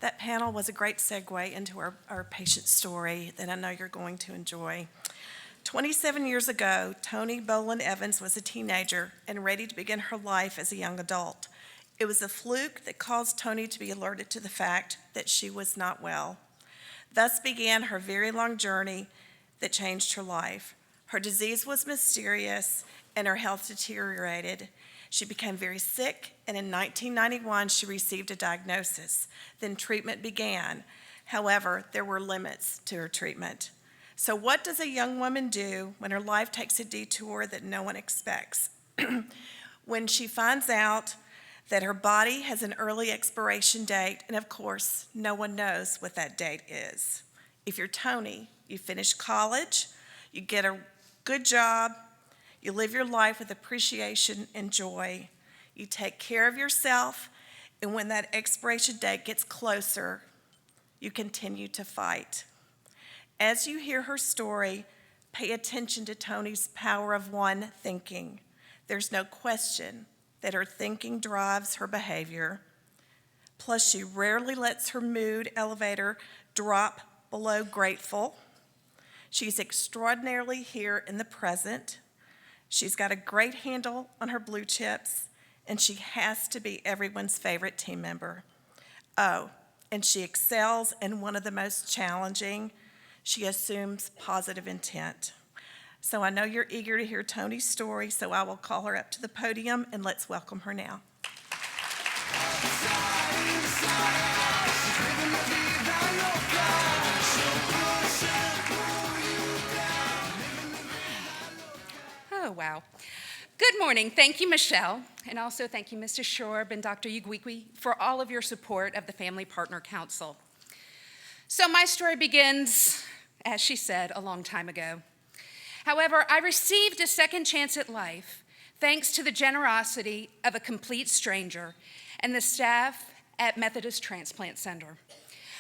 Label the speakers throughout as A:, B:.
A: That panel was a great segue into our patient story that I know you're going to enjoy. 27 years ago, Toni Boland Evans was a teenager and ready to begin her life as a young adult. It was a fluke that caused Toni to be alerted to the fact that she was not well. Thus began her very long journey that changed her life. Her disease was mysterious and her health deteriorated. She became very sick, and in 1991, she received a diagnosis. Then treatment began. However, there were limits to her treatment. So what does a young woman do when her life takes a detour that no one expects? When she finds out that her body has an early expiration date, and of course, no one knows what that date is. If you're Toni, you finish college, you get a good job, you live your life with appreciation and joy. You take care of yourself, and when that expiration date gets closer, you continue to fight. As you hear her story, pay attention to Toni's power of one thinking. There's no question that her thinking drives her behavior. Plus, she rarely lets her mood elevator drop below grateful. She's extraordinarily here in the present. She's got a great handle on her blue chips, and she has to be everyone's favorite team member. Oh, and she excels in one of the most challenging. She assumes positive intent. So I know you're eager to hear Toni's story, so I will call her up to the podium, and let's welcome her now.
B: Oh, wow. Good morning. Thank you, Michelle, and also thank you, Mr. Shorb and Dr. Ugwikwi, for all of your support of the Family Partner Council. So my story begins, as she said, a long time ago. However, I received a second chance at life thanks to the generosity of a complete stranger and the staff at Methodist Transplant Center.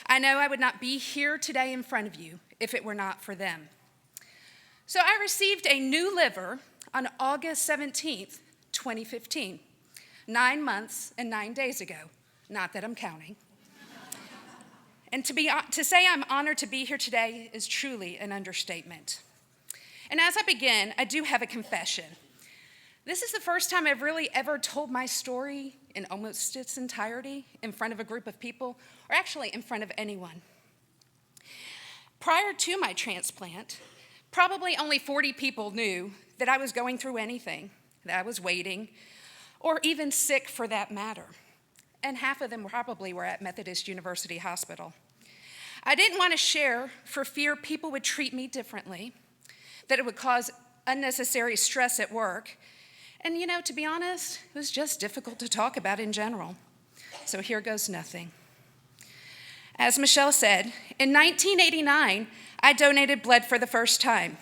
B: I know I would not be here today in front of you if it were not for them. So I received a new liver on August 17th, 2015, 9 months and 9 days ago. Not that I'm counting. And to say I'm honored to be here today is truly an understatement. And as I begin, I do have a confession. This is the first time I've really ever told my story in almost its entirety in front of a group of people, or actually in front of anyone. Prior to my transplant, probably only 40 people knew that I was going through anything, that I was waiting, or even sick for that matter. And half of them probably were at Methodist University Hospital. I didn't want to share for fear people would treat me differently, that it would cause unnecessary stress at work. And to be honest, it was just difficult to talk about in general. So here goes nothing. As Michelle said, in 1989, I donated blood for the first time.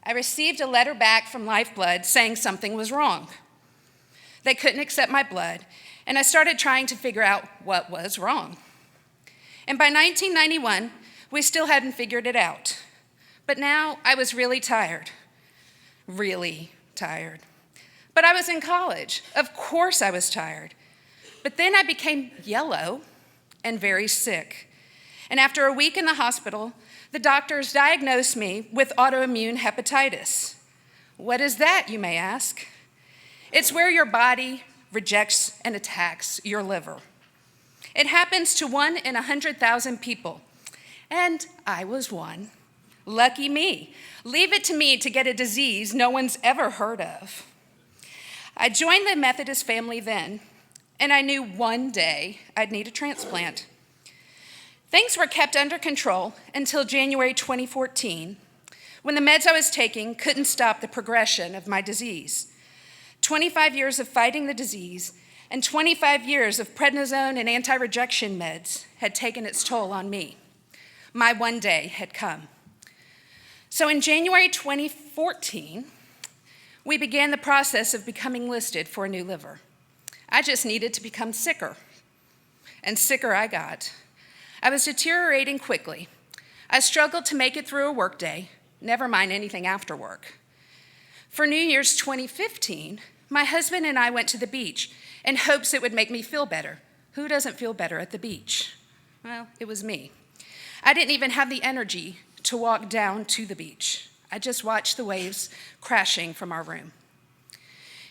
B: I received a letter back from Lifeblood saying something was wrong. They couldn't accept my blood, and I started trying to figure out what was wrong. And by 1991, we still hadn't figured it out. But now I was really tired. But I was in college. Of course I was tired. But then I became yellow and very sick. And after a week in the hospital, the doctors diagnosed me with autoimmune hepatitis. What is that, you may ask? It's where your body rejects and attacks your liver. It happens to 1 in 100,000 people, and I was one. Lucky me. Leave it to me to get a disease no one's ever heard of. I joined the Methodist family then, and I knew one day I'd need a transplant. Things were kept under control until January 2014, when the meds I was taking couldn't stop the progression of my disease. 25 years of fighting the disease and 25 years of prednisone and anti-rejection meds had taken its toll on me. My one day had come. So in January 2014, we began the process of becoming listed for a new liver. I just needed to become sicker, and sicker I got. I was deteriorating quickly. I struggled to make it through a workday, never mind anything after work. For New Year's 2015, my husband and I went to the beach in hopes it would make me feel better. Who doesn't feel better at the beach? Well, it was me. I didn't even have the energy to walk down to the beach. I just watched the waves crashing from our room.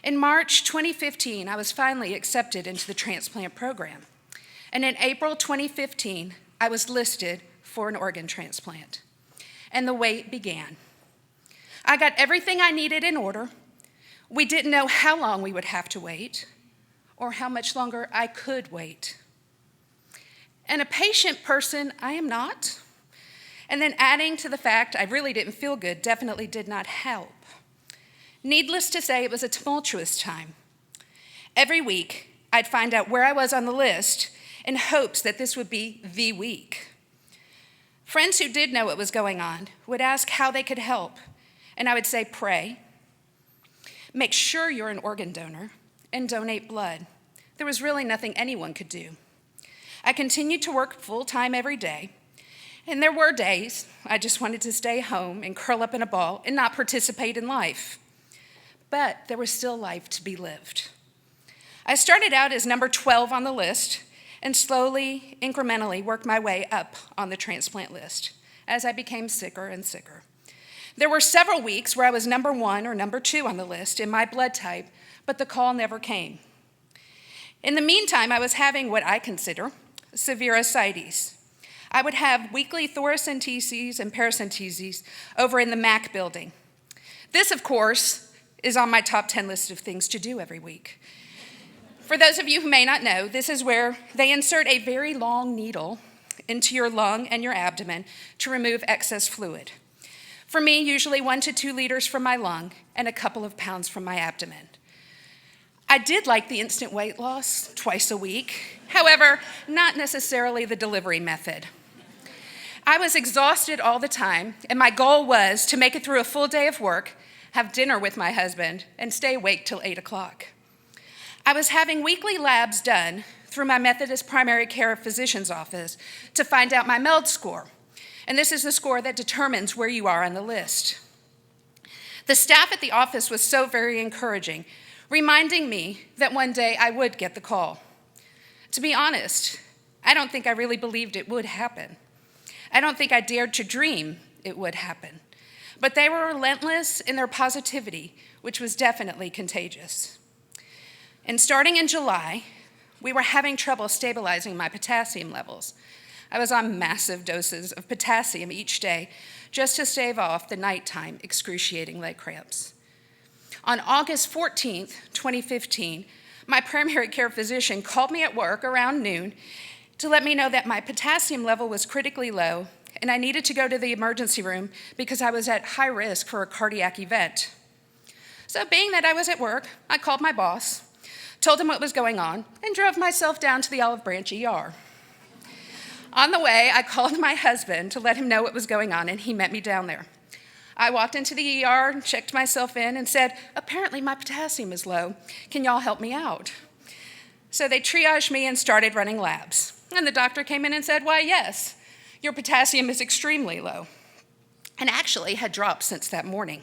B: In March 2015, I was finally accepted into the transplant program. And in April 2015, I was listed for an organ transplant. And the wait began. I got everything I needed in order. We didn't know how long we would have to wait or how much longer I could wait. And a patient person, I am not. And then adding to the fact I really didn't feel good definitely did not help. Needless to say, it was a tumultuous time. Every week, I'd find out where I was on the list in hopes that this would be the week. Friends who did know what was going on would ask how they could help, and I would say, pray, make sure you're an organ donor, and donate blood. There was really nothing anyone could do. I continued to work full-time every day, and there were days I just wanted to stay home and curl up in a ball and not participate in life. But there was still life to be lived. I started out as number 12 on the list and slowly, incrementally worked my way up on the transplant list as I became sicker and sicker. There were several weeks where I was number 1 or number 2 on the list in my blood type, but the call never came. In the meantime, I was having what I consider severe ascites. I would have weekly thoracenteses and paracenteses over in the MAC building. This, of course, is on my top 10 list of things to do every week. For those of you who may not know, this is where they insert a very long needle into your lung and your abdomen to remove excess fluid. For me, usually 1 to 2 liters from my lung and a couple of pounds from my abdomen. I did like the instant weight loss twice a week, however, not necessarily the delivery method. I was exhausted all the time, and my goal was to make it through a full day of work, have dinner with my husband, and stay awake till 8 o'clock. I was having weekly labs done through my Methodist primary care physician's office to find out my MELD score, and this is the score that determines where you are on the list. The staff at the office was so very encouraging, reminding me that one day I would get the call. To be honest, I don't think I really believed it would happen. I don't think I dared to dream it would happen. But they were relentless in their positivity, which was definitely contagious. And starting in July, we were having trouble stabilizing my potassium levels. I was on massive doses of potassium each day just to stave off the nighttime excruciating leg cramps. On August 14th, 2015, my primary care physician called me at work around noon to let me know that my potassium level was critically low and I needed to go to the emergency room because I was at high risk for a cardiac event. So being that I was at work, I called my boss, told him what was going on, and drove myself down to the Olive Branch ER. On the way, I called my husband to let him know what was going on, and he met me down there. I walked into the ER, checked myself in, and said, apparently my potassium is low. Can y'all help me out? So they triaged me and started running labs. And the doctor came in and said, why, yes, your potassium is extremely low, and actually had dropped since that morning.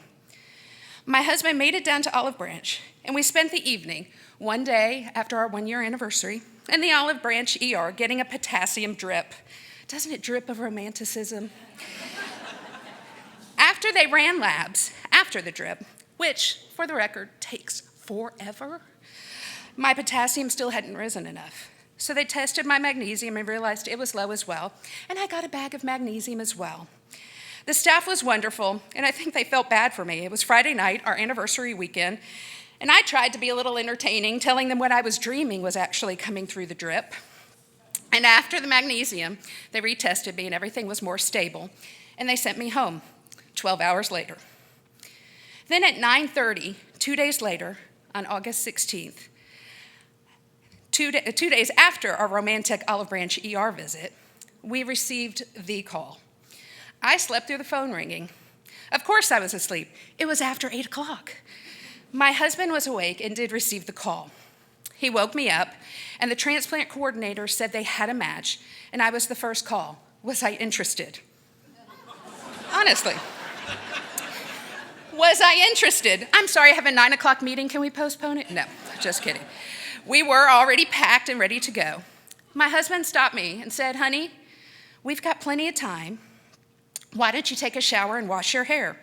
B: My husband made it down to Olive Branch, and we spent the evening, one day after our 1-year anniversary, in the Olive Branch ER getting a potassium drip. Doesn't it drip of romanticism? After they ran labs, after the drip, which, for the record, takes forever, my potassium still hadn't risen enough. So they tested my magnesium and realized it was low as well, and I got a bag of magnesium as well. The staff was wonderful, and I think they felt bad for me. It was Friday night, our anniversary weekend, and I tried to be a little entertaining, telling them what I was dreaming was actually coming through the drip. And after the magnesium, they retested me and everything was more stable, and they sent me home 12 hours later. Then at 9:30, 2 days later, on August 16th, 2 days after our romantic Olive Branch ER visit, we received the call. I slept through the phone ringing. Of course I was asleep. It was after 8 o'clock. My husband was awake and did receive the call. He woke me up, and the transplant coordinator said they had a match, and I was the first call. Was I interested? Honestly. Was I interested? I'm sorry, I have a 9 o'clock meeting. Can we postpone it? No, just kidding. We were already packed and ready to go. my husband stopped me and said, "Honey, we've got plenty of time. Why don't you take a shower and wash your hair?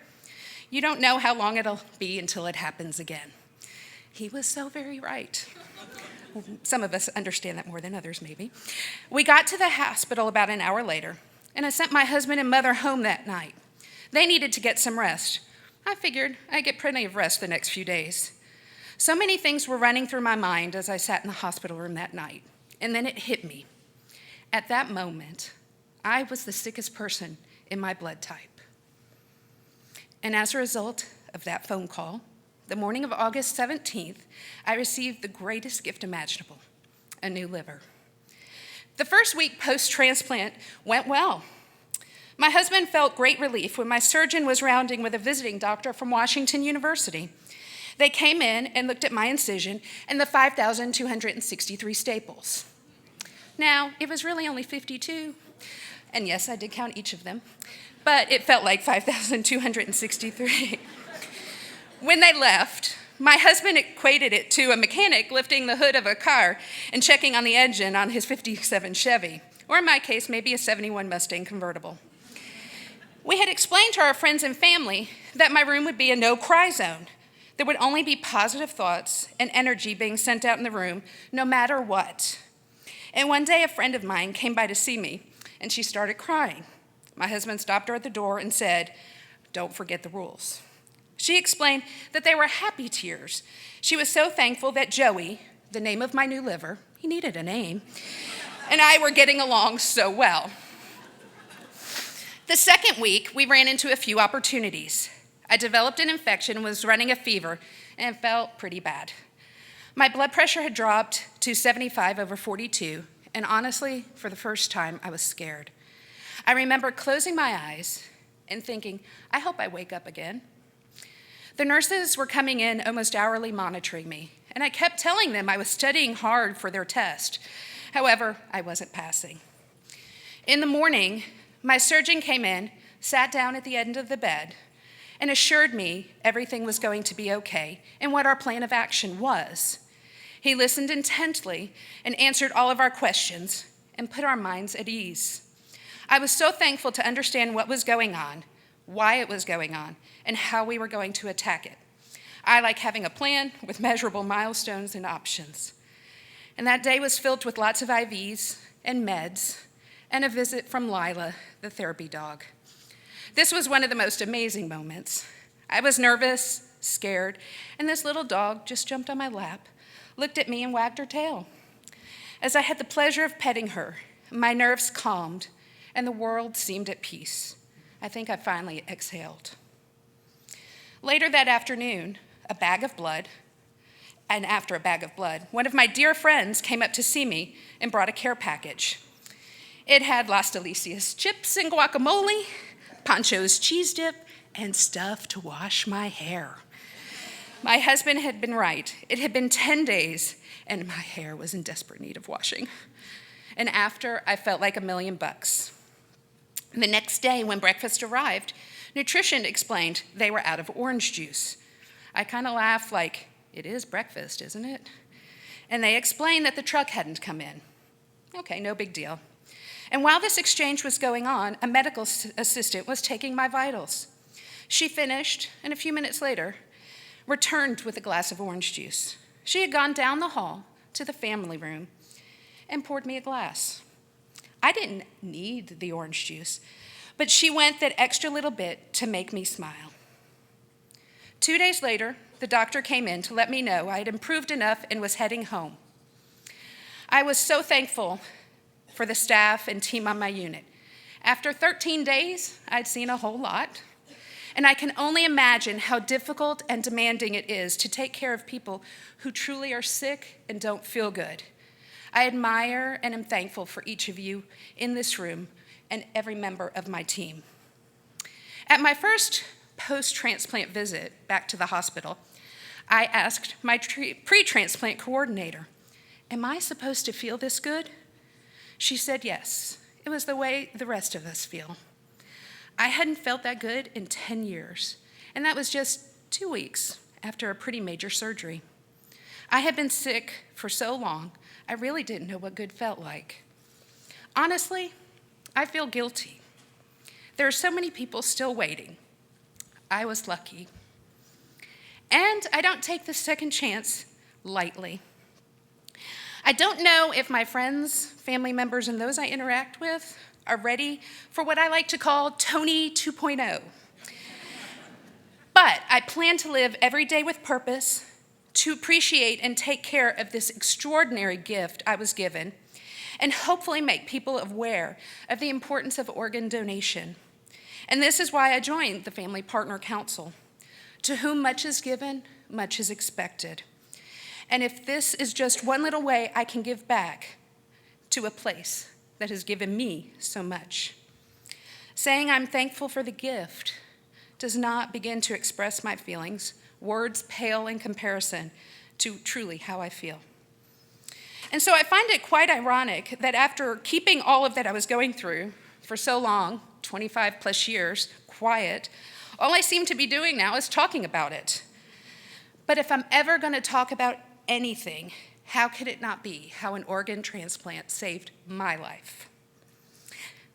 B: You don't know how long it'll be until it happens again." He was so very right. Some of us understand that more than others, maybe. We got to the hospital about an hour later, and I sent my husband and mother home that night. They needed to get some rest. I figured I'd get plenty of rest the next few days. So many things were running through my mind as I sat in the hospital room that night, and then it hit me. At that moment, I was the sickest person in my blood type. And as a result of that phone call, the morning of August 17th, I received the greatest gift imaginable, a new liver. The first week post-transplant went well. My husband felt great relief when my surgeon was rounding with a visiting doctor from Washington University. They came in and looked at my incision and the 5,263 staples. Now, it was really only 52, and yes, I did count each of them, but it felt like 5,263. When they left, my husband equated it to a mechanic lifting the hood of a car and checking on the engine on his 57 Chevy, or in my case, maybe a 71 Mustang convertible. We had explained to our friends and family that my room would be a no-cry zone. There would only be positive thoughts and energy being sent out in the room, no matter what. And one day, a friend of mine came by to see me, and she started crying. My husband stopped her at the door and said, "Don't forget the rules." She explained that they were happy tears. She was so thankful that Joey, the name of my new liver, he needed a name, and I were getting along so well. The second week, we ran into a few opportunities. I developed an infection and was running a fever, and it felt pretty bad. My blood pressure had dropped to 75/42, and honestly, for the first time, I was scared. I remember closing my eyes and thinking, I hope I wake up again. The nurses were coming in almost hourly monitoring me, and I kept telling them I was studying hard for their test. However, I wasn't passing. In the morning, my surgeon came in, sat down at the end of the bed, and assured me everything was going to be okay and what our plan of action was. He listened intently and answered all of our questions and put our minds at ease. I was so thankful to understand what was going on, why it was going on, and how we were going to attack it. I like having a plan with measurable milestones and options. And that day was filled with lots of IVs and meds and a visit from Lila, the therapy dog. This was one of the most amazing moments. I was nervous, scared, and this little dog just jumped on my lap, looked at me, and wagged her tail. As I had the pleasure of petting her, my nerves calmed, and the world seemed at peace. I think I finally exhaled. Later that afternoon, after a bag of blood, one of my dear friends came up to see me and brought a care package. It had Las Delicias chips and guacamole, Pancho's cheese dip, and stuff to wash my hair. My husband had been right. It had been 10 days, and my hair was in desperate need of washing. And after, I felt like $1,000,000. The next day, when breakfast arrived, nutrition explained they were out of orange juice. I kind of laughed like, it is breakfast, isn't it? And they explained that the truck hadn't come in. Okay, no big deal. And while this exchange was going on, a medical assistant was taking my vitals. She finished, and a few minutes later, returned with a glass of orange juice. She had gone down the hall to the family room and poured me a glass. I didn't need the orange juice, but she went that extra little bit to make me smile. 2 days later, the doctor came in to let me know I had improved enough and was heading home. I was so thankful for the staff and team on my unit. After 13 days, I'd seen a whole lot, and I can only imagine how difficult and demanding it is to take care of people who truly are sick and don't feel good. I admire and am thankful for each of you in this room and every member of my team. At my first post-transplant visit back to the hospital, I asked my pre-transplant coordinator, "Am I supposed to feel this good?" She said yes. It was the way the rest of us feel. I hadn't felt that good in 10 years, and that was just 2 weeks after a pretty major surgery. I had been sick for so long, I really didn't know what good felt like. Honestly, I feel guilty. There are so many people still waiting. I was lucky. And I don't take the second chance lightly. I don't know if my friends, family members, and those I interact with are ready for what I like to call Toni 2.0. But I plan to live every day with purpose, to appreciate and take care of this extraordinary gift I was given, and hopefully make people aware of the importance of organ donation. And this is why I joined the Family Partner Council. To whom much is given, much is expected. And if this is just one little way I can give back to a place that has given me so much. Saying I'm thankful for the gift does not begin to express my feelings. Words pale in comparison to truly how I feel. And so I find it quite ironic that after keeping all of that I was going through for so long, 25 plus years, quiet, all I seem to be doing now is talking about it. But if I'm ever going to talk about anything, how could it not be how an organ transplant saved my life?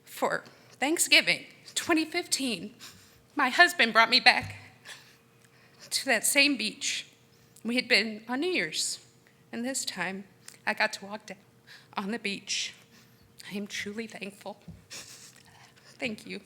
B: For Thanksgiving 2015, my husband brought me back to that same beach. We had been on New Year's, and this time I got to walk down on the beach. I am truly thankful. Thank you.